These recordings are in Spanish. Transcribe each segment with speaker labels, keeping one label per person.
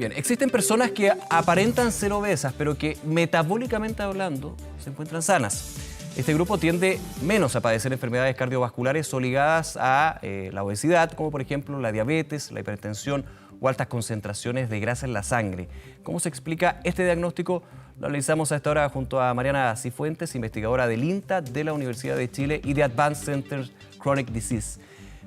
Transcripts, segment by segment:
Speaker 1: Bien, existen personas que aparentan ser obesas, pero que metabólicamente hablando se encuentran sanas. Este grupo tiende menos a padecer enfermedades cardiovasculares o ligadas a la obesidad, como por ejemplo la diabetes, la hipertensión o altas concentraciones de grasa en la sangre. ¿Cómo se explica este diagnóstico? Lo analizamos a esta hora junto a Mariana Cifuentes, investigadora del INTA de la Universidad de Chile y de Advanced Center Chronic Disease.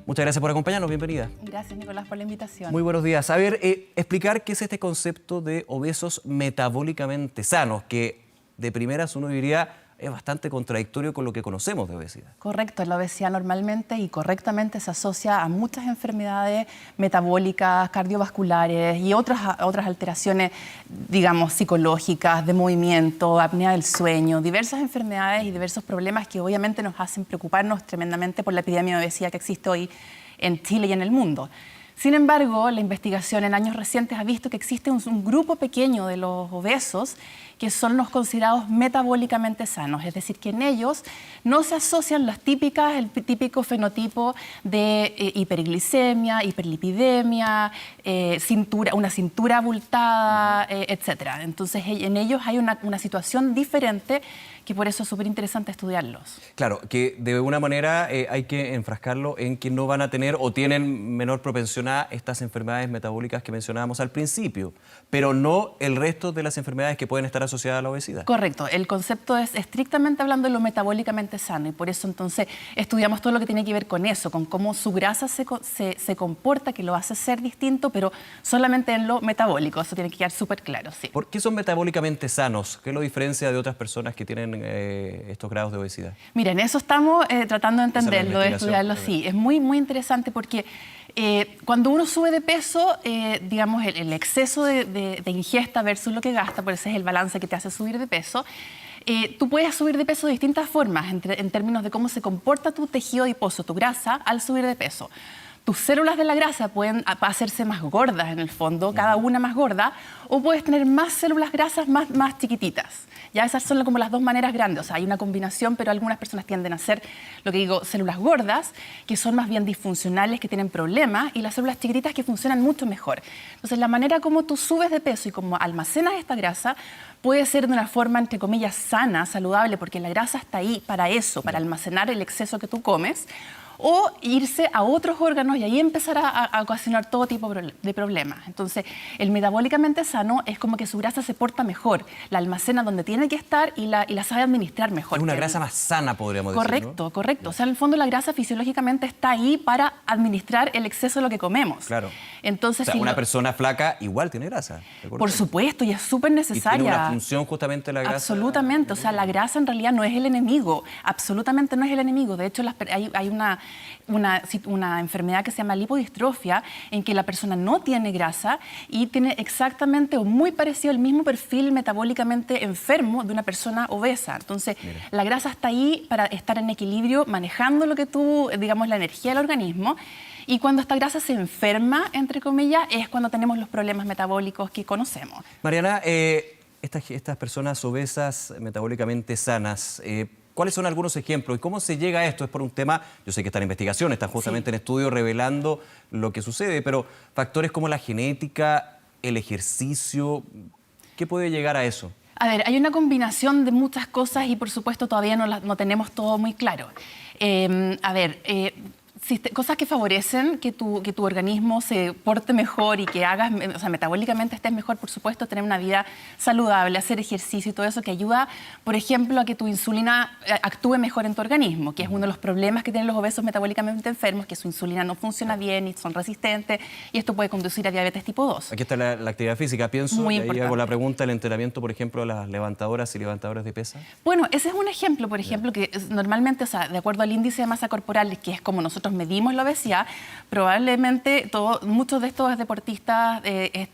Speaker 1: Muchas gracias por acompañarnos, bienvenida.
Speaker 2: Gracias, Nicolás, por la invitación.
Speaker 1: Muy buenos días. A ver, explicar qué es este concepto de obesos metabólicamente sanos, que de primeras uno diría es bastante contradictorio con lo que conocemos de obesidad.
Speaker 2: Correcto, la obesidad normalmente y correctamente se asocia a muchas enfermedades metabólicas, cardiovasculares y otras alteraciones, digamos, psicológicas, de movimiento, apnea del sueño, diversas enfermedades y diversos problemas que obviamente nos hacen preocuparnos tremendamente por la epidemia de obesidad que existe hoy en Chile y en el mundo. Sin embargo, la investigación en años recientes ha visto que existe un grupo pequeño de los obesos que son los considerados metabólicamente sanos, es decir, que en ellos no se asocian el típico fenotipo de hiperglicemia, hiperlipidemia, una cintura abultada, etc. Entonces, en ellos hay una situación diferente que por eso es súper interesante estudiarlos.
Speaker 1: Claro, que de alguna manera hay que enfrascarlo en que no van a tener o tienen menor propensión a estas enfermedades metabólicas que mencionábamos al principio, pero no el resto de las enfermedades que pueden estar asociadas a la obesidad.
Speaker 2: Correcto, el concepto es estrictamente hablando de lo metabólicamente sano y por eso entonces estudiamos todo lo que tiene que ver con eso, con cómo su grasa se comporta, que lo hace ser distinto, pero solamente en lo metabólico, eso tiene que quedar súper claro, sí.
Speaker 1: ¿Por qué son metabólicamente sanos? ¿Qué lo diferencia de otras personas que tienen estos grados de obesidad?
Speaker 2: Miren, eso estamos tratando de entenderlo, de estudiarlo, sí. Es muy, muy interesante porque cuando uno sube de peso, digamos, el exceso de ingesta versus lo que gasta, por eso es el balance que te hace subir de peso, tú puedes subir de peso de distintas formas en términos de cómo se comporta tu tejido adiposo, tu grasa, al subir de peso. Tus células de la grasa pueden hacerse más gordas en el fondo, cada una más gorda, o puedes tener más células grasas más chiquititas. Ya esas son como las dos maneras grandes, o sea, hay una combinación, pero algunas personas tienden a ser, lo que digo, células gordas, que son más bien disfuncionales, que tienen problemas, y las células chiquititas que funcionan mucho mejor. Entonces, la manera como tú subes de peso y como almacenas esta grasa puede ser de una forma, entre comillas, sana, saludable, porque la grasa está ahí para eso, para almacenar el exceso que tú comes, o irse a otros órganos y ahí empezar a ocasionar todo tipo de problemas. Entonces, el metabólicamente sano es como que su grasa se porta mejor, la almacena donde tiene que estar y la sabe administrar mejor.
Speaker 1: Es una grasa más sana, podríamos decir,
Speaker 2: correcto,
Speaker 1: ¿no?
Speaker 2: Correcto. O sea, en el fondo la grasa fisiológicamente está ahí para administrar el exceso de lo que comemos.
Speaker 1: Claro.
Speaker 2: Entonces,
Speaker 1: o sea, una persona flaca igual tiene grasa.
Speaker 2: Por supuesto, y es súper necesaria.
Speaker 1: Y tiene una función justamente la grasa.
Speaker 2: Absolutamente. O sea, la grasa en realidad no es el enemigo. Absolutamente no es el enemigo. De hecho, hay una enfermedad que se llama lipodistrofia, en que la persona no tiene grasa y tiene exactamente o muy parecido el mismo perfil metabólicamente enfermo de una persona obesa. Entonces, la grasa está ahí para estar en equilibrio, manejando lo que digamos, la energía del organismo. Y cuando esta grasa se enferma, entre comillas, es cuando tenemos los problemas metabólicos que conocemos.
Speaker 1: Mariana, estas personas obesas metabólicamente sanas, ¿cuáles son algunos ejemplos y cómo se llega a esto? Es por un tema, yo sé que está en investigación, están justamente en estudio revelando lo que sucede, pero factores como la genética, el ejercicio, ¿qué puede llegar a eso?
Speaker 2: A ver, hay una combinación de muchas cosas y por supuesto todavía no tenemos todo muy claro. Cosas que favorecen que tu organismo se porte mejor y que hagas, o sea, metabólicamente estés mejor, por supuesto, tener una vida saludable, hacer ejercicio y todo eso que ayuda, por ejemplo, a que tu insulina actúe mejor en tu organismo, que es uno de los problemas que tienen los obesos metabólicamente enfermos, que su insulina no funciona bien y son resistentes, y esto puede conducir a diabetes tipo 2.
Speaker 1: Aquí está la actividad física, pienso,
Speaker 2: muy
Speaker 1: y
Speaker 2: importante.
Speaker 1: ahí hago la pregunta, el entrenamiento, por ejemplo, de las levantadoras y levantadores de pesas.
Speaker 2: Bueno, ese es un ejemplo, por ejemplo, que normalmente, o sea, de acuerdo al índice de masa corporal, que es como nosotros medimos la obesidad, probablemente muchos de estos deportistas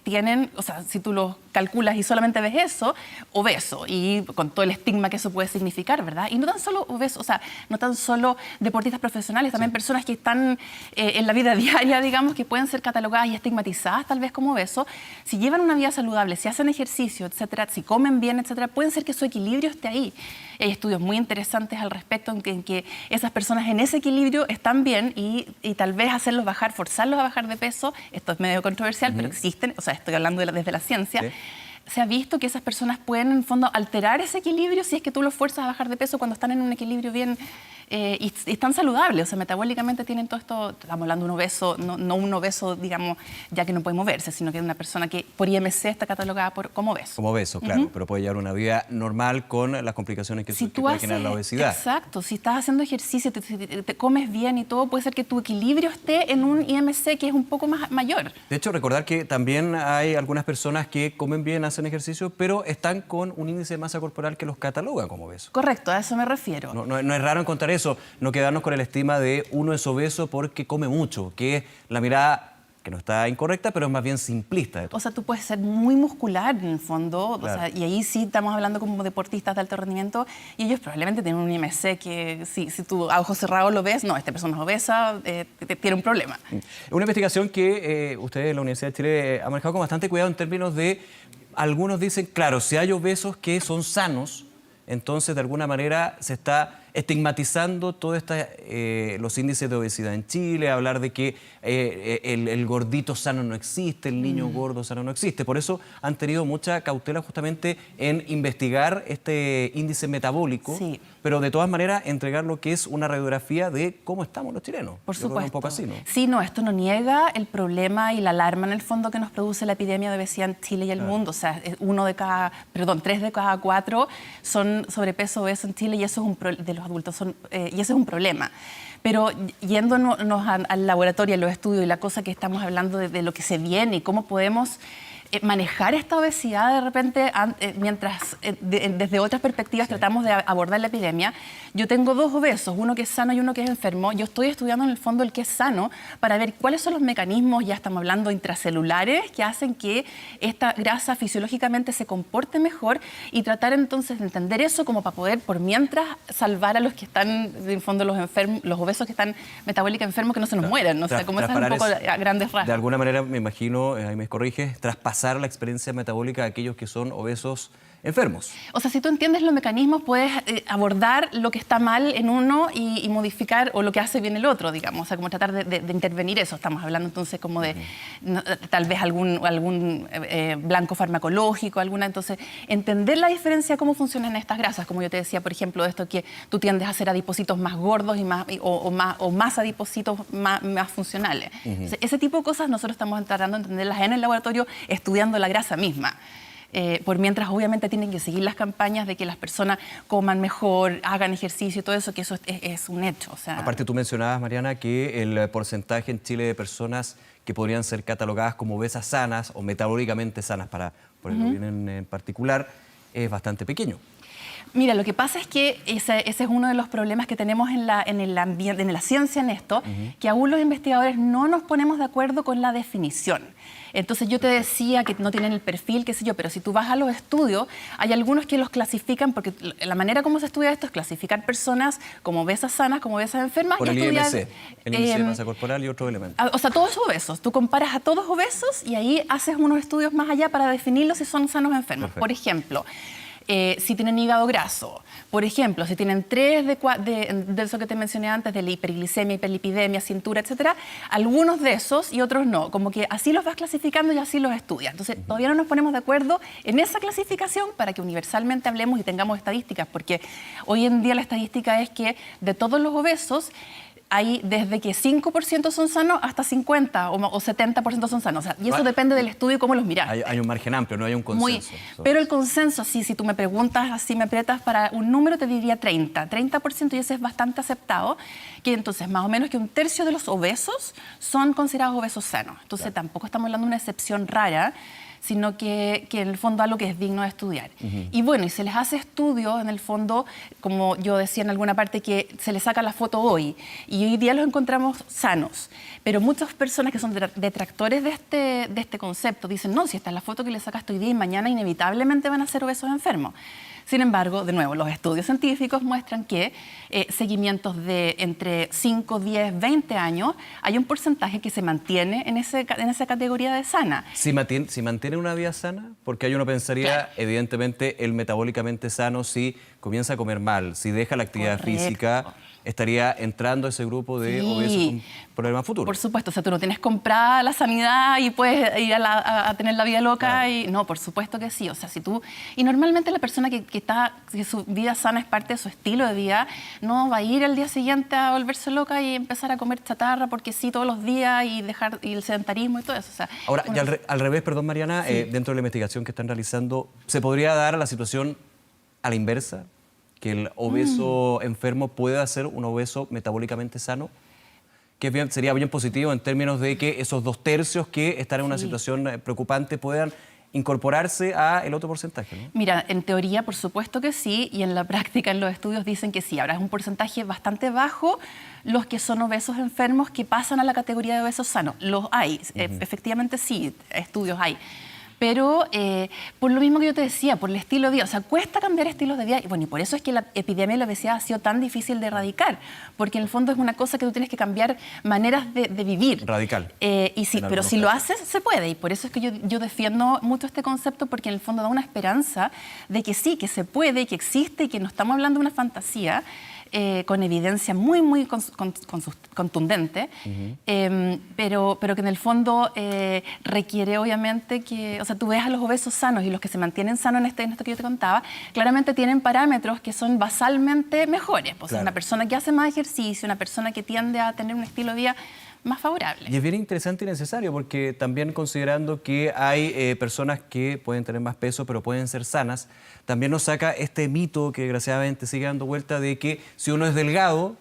Speaker 2: tienen, o sea, si tú los calculas y solamente ves eso, obeso, y con todo el estigma que eso puede significar, ¿verdad? Y no tan solo obeso, o sea, no tan solo deportistas profesionales, también personas que están en la vida diaria, digamos, que pueden ser catalogadas y estigmatizadas tal vez como obesos. Si llevan una vida saludable, si hacen ejercicio, etcétera, si comen bien, etcétera, pueden ser que su equilibrio esté ahí. Hay estudios muy interesantes al respecto en que esas personas en ese equilibrio están bien y tal vez hacerlos bajar, forzarlos a bajar de peso, esto es medio controversial, pero existen, o sea, estoy hablando desde la ciencia. Sí. Se ha visto que esas personas pueden, en el fondo, alterar ese equilibrio si es que tú los fuerzas a bajar de peso cuando están en un equilibrio bien y están saludables. O sea, metabólicamente tienen todo esto. Estamos hablando de un obeso, no un obeso, digamos, ya que no puede moverse, sino que es una persona que por IMC está catalogada como obeso.
Speaker 1: Como obeso, claro, pero puede llevar una vida normal con las complicaciones que puede generar la obesidad.
Speaker 2: Exacto, si estás haciendo ejercicio, te comes bien y todo, puede ser que tu equilibrio esté en un IMC que es un poco más mayor.
Speaker 1: De hecho, recordar que también hay algunas personas que comen bien, hacen ejercicio, pero están con un índice de masa corporal que los cataloga como obesos.
Speaker 2: Correcto, a eso me refiero.
Speaker 1: No es raro encontrar eso, no quedarnos con el estigma de uno es obeso porque come mucho, que es la mirada que no está incorrecta, pero es más bien simplista de todo.
Speaker 2: O sea, tú puedes ser muy muscular en el fondo, claro. O sea, y ahí sí estamos hablando como deportistas de alto rendimiento, y ellos probablemente tienen un IMC que si tú a ojos cerrados lo ves, no, esta persona es obesa, tiene un problema.
Speaker 1: Una investigación que ustedes en la Universidad de Chile han manejado con bastante cuidado en términos de, algunos dicen, claro, si hay obesos que son sanos, entonces de alguna manera se está estigmatizando todos los índices de obesidad en Chile, hablar de que el gordito sano no existe, el niño gordo sano no existe. Por eso han tenido mucha cautela justamente en investigar este índice metabólico, sí, pero de todas maneras entregar lo que es una radiografía de cómo estamos los chilenos.
Speaker 2: Por supuesto.
Speaker 1: Un poco así, ¿no?
Speaker 2: Sí, no, esto no niega el problema y la alarma en el fondo que nos produce la epidemia de obesidad en Chile y el mundo. O sea, 3 de cada 4 son sobrepeso obeso en Chile y eso es de los adultos y ese es un problema. Pero yéndonos al laboratorio, a los estudios y la cosa que estamos hablando de lo que se viene y cómo podemos manejar esta obesidad de repente mientras desde otras perspectivas tratamos de abordar la epidemia. Yo tengo 2 obesos, uno que es sano y uno que es enfermo. Yo estoy estudiando en el fondo el que es sano para ver cuáles son los mecanismos, ya estamos hablando intracelulares, que hacen que esta grasa fisiológicamente se comporte mejor y tratar entonces de entender eso como para poder por mientras salvar a los que están en el fondo los obesos que están metabólicamente enfermos, que no se nos mueran, ¿no? O sea, como eso es un poco a grandes rasgos.
Speaker 1: De alguna manera, me imagino, ahí me corriges, traspasar la experiencia metabólica de aquellos que son obesos enfermos.
Speaker 2: O sea, si tú entiendes los mecanismos, puedes abordar lo que está mal en uno y modificar o lo que hace bien el otro, digamos. O sea, como tratar de intervenir eso. Estamos hablando entonces como de tal vez algún blanco farmacológico, entonces entender la diferencia, cómo funcionan estas grasas. Como yo te decía, por ejemplo, esto que tú tiendes a hacer adipocitos más gordos o más adipocitos más funcionales. O sea, ese tipo de cosas nosotros estamos tratando de entenderlas en el laboratorio, estudiando la grasa misma. Por mientras obviamente tienen que seguir las campañas de que las personas coman mejor, hagan ejercicio y todo eso, que eso es un hecho. O sea,
Speaker 1: aparte tú mencionabas, Mariana, que el porcentaje en Chile de personas que podrían ser catalogadas como obesas sanas o metabólicamente sanas, para ponerlo bien en particular, es bastante pequeño.
Speaker 2: Mira, lo que pasa es que ese es uno de los problemas que tenemos en la ciencia en esto, que aún los investigadores no nos ponemos de acuerdo con la definición. Entonces yo te decía que no tienen el perfil, qué sé yo, pero si tú vas a los estudios, hay algunos que los clasifican, porque la manera como se estudia esto es clasificar personas como obesas sanas, como obesas enfermas.
Speaker 1: Por el IMC, el índice de masa corporal y otro elemento.
Speaker 2: O sea, todos obesos. Tú comparas a todos obesos y ahí haces unos estudios más allá para definirlos si son sanos o enfermos. Perfecto. Por ejemplo, si tienen hígado graso, por ejemplo, si tienen 3 de eso que te mencioné antes, de la hiperglicemia, hiperlipidemia, cintura, etcétera, algunos de esos y otros no, como que así los vas clasificando y así los estudias. Entonces, todavía no nos ponemos de acuerdo en esa clasificación para que universalmente hablemos y tengamos estadísticas, porque hoy en día la estadística es que de todos los obesos, hay desde que 5% son sanos hasta 50% o 70% son sanos. O sea, y eso depende del estudio y cómo los miras.
Speaker 1: Hay un margen amplio, no hay un consenso.
Speaker 2: Pero el consenso, sí, si tú me preguntas, así me aprietas para un número, te diría 30% y ese es bastante aceptado, que entonces más o menos que 1/3 de los obesos son considerados obesos sanos. Entonces tampoco estamos hablando de una excepción rara, sino que en el fondo algo que es digno de estudiar. Y bueno, y se les hace estudios, en el fondo, como yo decía en alguna parte, que se les saca la foto hoy, y hoy día los encontramos sanos. Pero muchas personas que son detractores de este concepto dicen, no, si esta es la foto que le sacaste hoy día y mañana inevitablemente van a ser obesos enfermos. Sin embargo, de nuevo, los estudios científicos muestran que seguimientos de entre 5, 10, 20 años, hay un porcentaje que se mantiene en esa categoría de sana.
Speaker 1: Si mantiene una vida sana, porque ahí uno pensaría, claro, evidentemente, el metabólicamente sano, si comienza a comer mal, si deja la actividad física, estaría entrando ese grupo de obesos con problemas futuros.
Speaker 2: Por supuesto, o sea, tú no tienes comprada la sanidad y puedes ir a tener la vida loca. Claro. Y no, por supuesto que sí. O sea, si tú... Y normalmente la persona que su vida sana es parte de su estilo de vida, no va a ir al día siguiente a volverse loca y empezar a comer chatarra porque sí todos los días y dejar y el sedentarismo y todo eso. O sea,
Speaker 1: ahora, y al revés, perdón, Mariana, sí, dentro de la investigación que están realizando, ¿se podría dar la situación a la inversa? Que el obeso enfermo pueda ser un obeso metabólicamente sano, que sería bien positivo en términos de que esos 2/3 que están en una situación preocupante puedan incorporarse a el otro porcentaje, ¿no?
Speaker 2: Mira, en teoría, por supuesto que sí, y en la práctica, en los estudios dicen que sí. Ahora es un porcentaje bastante bajo los que son obesos enfermos que pasan a la categoría de obesos sanos. Los hay, efectivamente sí, estudios hay. Pero por lo mismo que yo te decía, por el estilo de vida, o sea, cuesta cambiar estilos de vida. Y bueno, y por eso es que la epidemia de la obesidad ha sido tan difícil de erradicar, porque en el fondo es una cosa que tú tienes que cambiar maneras de vivir.
Speaker 1: Radical.
Speaker 2: Y sí, pero si lo haces, se puede. Y por eso es que yo defiendo mucho este concepto, porque en el fondo da una esperanza de que sí, que se puede, que existe y que no estamos hablando de una fantasía. Con evidencia muy contundente, pero que en el fondo requiere obviamente que, o sea, tú ves a los obesos sanos y los que se mantienen sanos en esto que yo te contaba, claramente tienen parámetros que son basalmente mejores. O sea, claro, una persona que hace más ejercicio, una persona que tiende a tener un estilo de vida más favorable.
Speaker 1: Y es bien interesante y necesario, porque también considerando que hay personas que pueden tener más peso pero pueden ser sanas, también nos saca este mito que desgraciadamente sigue dando vuelta de que si uno es delgado,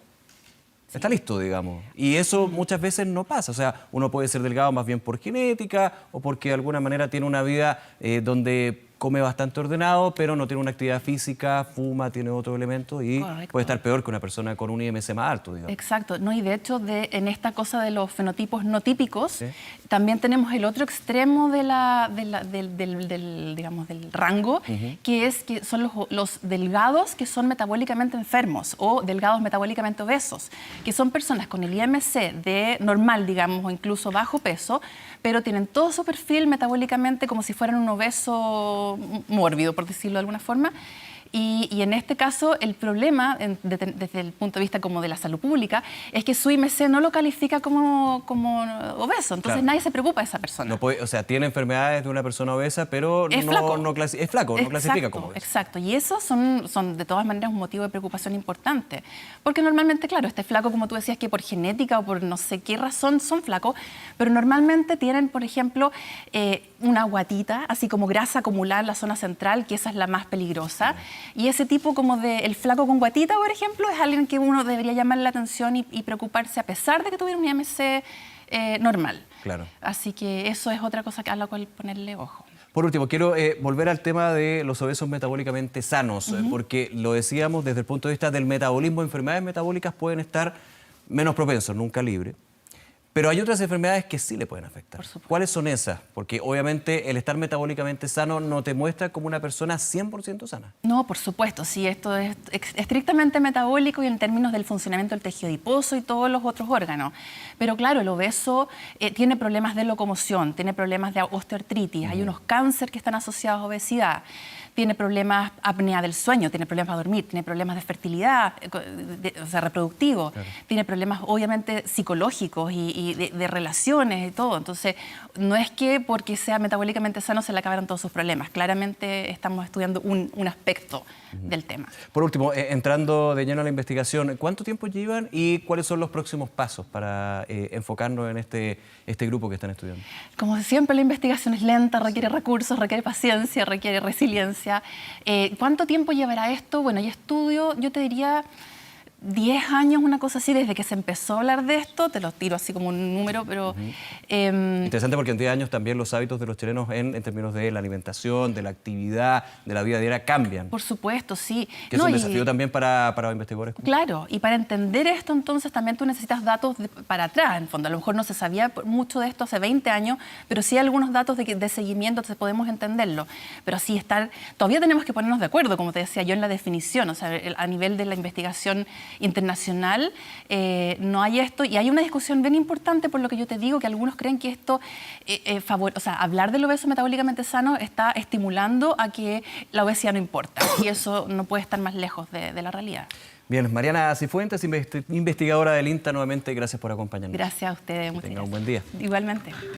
Speaker 1: está listo, digamos. Y eso muchas veces no pasa. O sea, uno puede ser delgado más bien por genética o porque de alguna manera tiene una vida donde come bastante ordenado, pero no tiene una actividad física, fuma, tiene otros elementos y correcto, puede estar peor que una persona con un IMC más alto, digamos.
Speaker 2: Exacto. No, y de hecho, en esta cosa de los fenotipos no típicos, ¿sí?, también tenemos el otro extremo del rango, que son los delgados que son metabólicamente enfermos o delgados metabólicamente obesos, que son personas con el IMC de normal, digamos, o incluso bajo peso, pero tienen todo su perfil metabólicamente como si fueran un obeso mórbido, por decirlo de alguna forma. Y en este caso, el problema, desde el punto de vista como de la salud pública, es que su IMC no lo califica como obeso. Entonces, claro, nadie se preocupa de esa persona.
Speaker 1: No puede, o sea, tiene enfermedades de una persona obesa, pero es flaco, no clasifica como obeso.
Speaker 2: Exacto, y esos son de todas maneras un motivo de preocupación importante. Porque normalmente, claro, este flaco, como tú decías, que por genética o por no sé qué razón son flacos, pero normalmente tienen, por ejemplo, una guatita, así como grasa acumulada en la zona central, que esa es la más peligrosa. Y ese tipo como el flaco con guatita, por ejemplo, es alguien que uno debería llamarle la atención y preocuparse a pesar de que tuviera un IMC normal.
Speaker 1: Claro.
Speaker 2: Así que eso es otra cosa a la cual ponerle ojo.
Speaker 1: Por último, quiero volver al tema de los obesos metabólicamente sanos, porque lo decíamos desde el punto de vista del metabolismo, enfermedades metabólicas pueden estar menos propensos, nunca libre. Pero hay otras enfermedades que sí le pueden afectar. ¿Cuáles son esas? Porque obviamente el estar metabólicamente sano no te muestra como una persona 100% sana.
Speaker 2: No, por supuesto. Sí, esto es estrictamente metabólico y en términos del funcionamiento del tejido adiposo y todos los otros órganos. Pero claro, el obeso tiene problemas de locomoción, tiene problemas de osteoartritis, hay unos cánceres que están asociados a obesidad. Tiene problemas, apnea del sueño, tiene problemas para dormir, tiene problemas de fertilidad, o sea, reproductivo, claro, tiene problemas obviamente psicológicos y de relaciones y todo. Entonces, no es que porque sea metabólicamente sano se le acabaron todos sus problemas. Claramente estamos estudiando un aspecto del tema.
Speaker 1: Por último, entrando de lleno a la investigación, ¿cuánto tiempo llevan y cuáles son los próximos pasos para enfocarnos en este grupo que están estudiando?
Speaker 2: Como siempre, la investigación es lenta, requiere recursos, requiere paciencia, requiere resiliencia. ¿Cuánto tiempo llevará esto? Bueno, hay estudios, yo te diría, 10 años, una cosa así, desde que se empezó a hablar de esto, te lo tiro así como un número, pero...
Speaker 1: Interesante porque en 10 años también los hábitos de los chilenos en términos de la alimentación, de la actividad, de la vida diaria cambian.
Speaker 2: Por supuesto, sí.
Speaker 1: Que es un desafío también para investigadores.
Speaker 2: Claro, y para entender esto entonces también tú necesitas datos para atrás, en fondo. A lo mejor no se sabía mucho de esto hace 20 años, pero sí algunos datos de seguimiento, entonces podemos entenderlo. Pero sí todavía tenemos que ponernos de acuerdo, como te decía yo, en la definición, o sea, a nivel de la investigación internacional no hay esto, y hay una discusión bien importante por lo que yo te digo, que algunos creen que esto, o sea, hablar del obeso metabólicamente sano está estimulando a que la obesidad no importa, y eso no puede estar más lejos de la realidad.
Speaker 1: Bien, Mariana Cifuentes, investigadora del INTA, nuevamente gracias por acompañarnos.
Speaker 2: Gracias a ustedes.
Speaker 1: Que tenga un buen día.
Speaker 2: Igualmente.